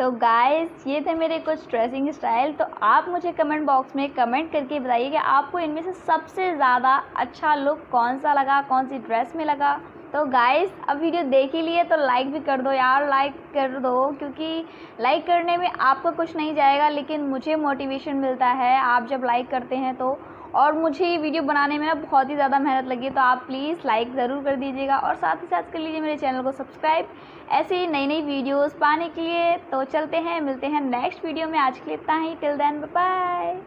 तो गाइस ये थे मेरे कुछ ड्रेसिंग स्टाइल। तो आप मुझे कमेंट बॉक्स में कमेंट करके बताइए कि आपको इनमें से सबसे ज़्यादा अच्छा लुक कौन सा लगा, कौन सी ड्रेस में लगा। तो गाइस अब वीडियो देख ही लिए तो लाइक भी कर दो यार, लाइक कर दो, क्योंकि लाइक करने में आपका कुछ नहीं जाएगा लेकिन मुझे मोटिवेशन मिलता है आप जब लाइक करते हैं तो। और मुझे ये वीडियो बनाने में ना बहुत ही ज़्यादा मेहनत लगी है, तो आप प्लीज़ लाइक ज़रूर कर दीजिएगा और साथ ही साथ कर लीजिए मेरे चैनल को सब्सक्राइब ऐसे ही नई नई वीडियोस पाने के लिए। तो चलते हैं, मिलते हैं नेक्स्ट वीडियो में। आज के लिए इतना ही, टिल देन बाय बाय।